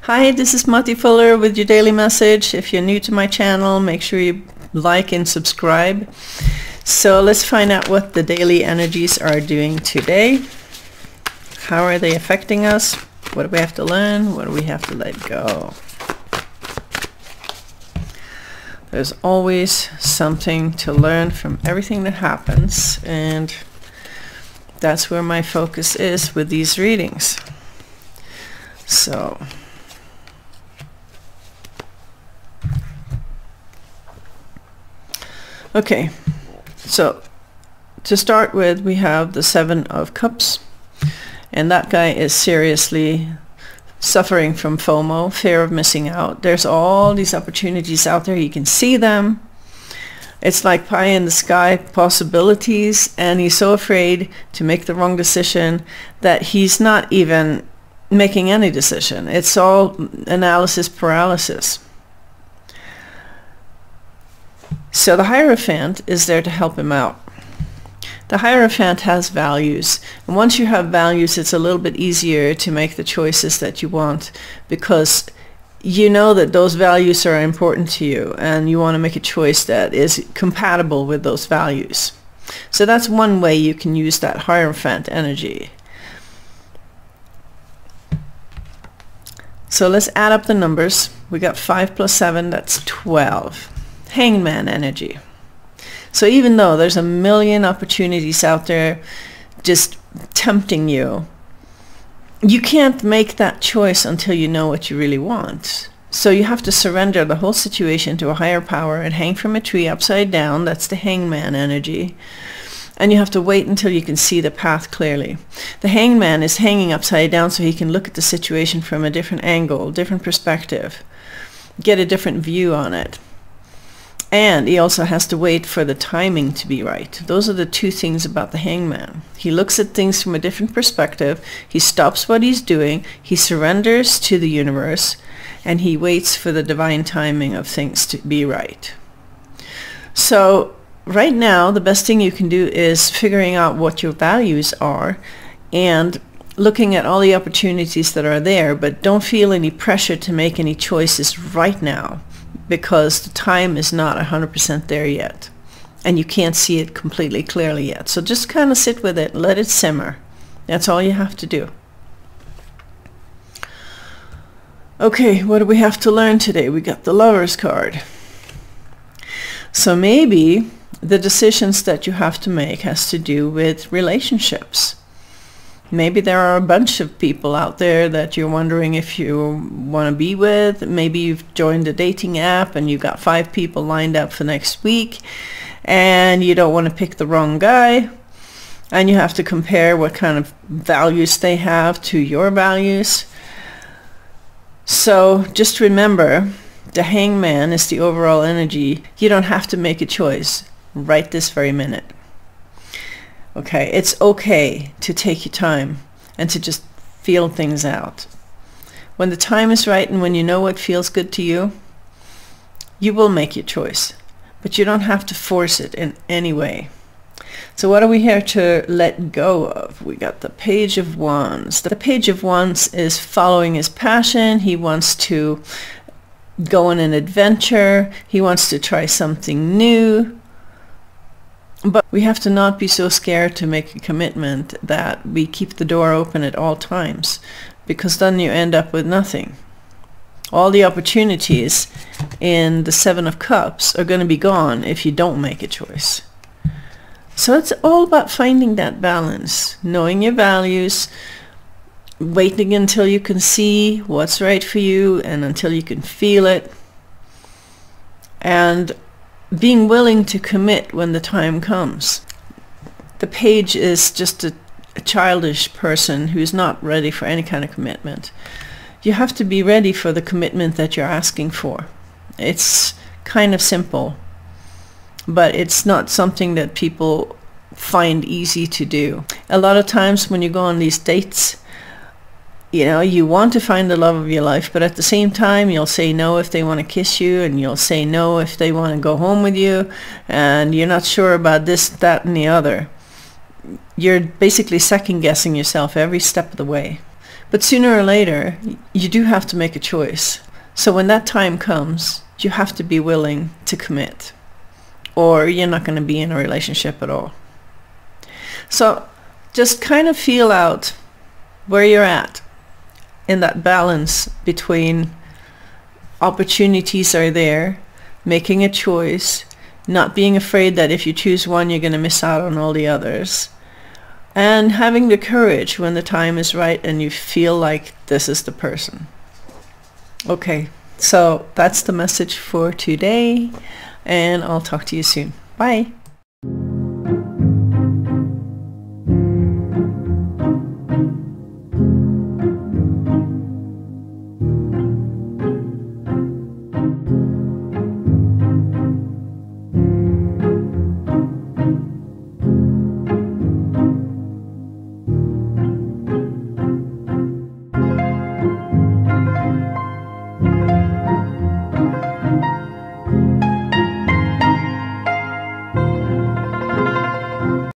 Hi, this is Matti Fuller with your daily message. If you're new to my channel, make sure you like and subscribe. So let's find out what the daily energies are doing today. How are they affecting us? What do we have to learn? What do we have to let go? There's always something to learn from everything that happens, and that's where my focus is with these readings. So okay, so to start with, we have the Seven of Cups, and that guy is seriously suffering from FOMO, fear of missing out. There's all these opportunities out there. You can see them. It's like pie in the sky possibilities, and he's so afraid to make the wrong decision that he's not even making any decision. It's all analysis paralysis. So the Hierophant is there to help him out. The Hierophant has values, and once you have values, it's a little bit easier to make the choices that you want, because you know that those values are important to you, and you want to make a choice that is compatible with those values. So that's one way you can use that Hierophant energy. So let's add up the numbers. We got 5 plus 7, that's 12. Hangman energy. So even though there's a million opportunities out there just tempting you, you can't make that choice until you know what you really want. So you have to surrender the whole situation to a higher power and hang from a tree upside down. That's the Hangman energy. And you have to wait until you can see the path clearly. The Hangman is hanging upside down so he can look at the situation from a different angle, different perspective, get a different view on it. And he also has to wait for the timing to be right. Those are the two things about the Hangman. He looks at things from a different perspective. He stops what he's doing. He surrenders to the universe, and he waits for the divine timing of things to be right. So right now, the best thing you can do is figuring out what your values are and looking at all the opportunities that are there, but don't feel any pressure to make any choices right now, because the time is not 100% there yet, and you can't see it completely clearly yet. So just kind of sit with it, let it simmer. That's all you have to do. Okay, what do we have to learn today? We got the Lover's card. So maybe the decisions that you have to make has to do with relationships. Maybe there are a bunch of people out there that you're wondering if you want to be with. Maybe you've joined a dating app and you got 5 people lined up for next week, and you don't want to pick the wrong guy, and you have to compare what kind of values they have to your values. So just remember, the Hangman is the overall energy. You don't have to make a choice right this very minute. Okay, it's okay to take your time and to just feel things out. When the time is right and when you know what feels good to you, you will make your choice, but you don't have to force it in any way. So what are we here to let go of? We got the Page of Wands. The Page of Wands is following his passion. He wants to go on an adventure. He wants to try something new. But we have to not be so scared to make a commitment that we keep the door open at all times, because then you end up with nothing. All the opportunities in the Seven of Cups are going to be gone if you don't make a choice. So it's all about finding that balance, knowing your values, waiting until you can see what's right for you and until you can feel it, and being willing to commit when the time comes. The Page is just a childish person who's not ready for any kind of commitment. You have to be ready for the commitment that you're asking for. It's kind of simple, but it's not something that people find easy to do. A lot of times when you go on these dates, you know, you want to find the love of your life, but at the same time, you'll say no if they want to kiss you, and you'll say no if they want to go home with you, and you're not sure about this, that, and the other. You're basically second-guessing yourself every step of the way. But sooner or later, you do have to make a choice. So when that time comes, you have to be willing to commit, or you're not going to be in a relationship at all. So just kind of feel out where you're at in that balance between opportunities are there, making a choice, not being afraid that if you choose one, you're going to miss out on all the others, and having the courage when the time is right and you feel like this is the person. Okay, so that's the message for today, and I'll talk to you soon. Bye.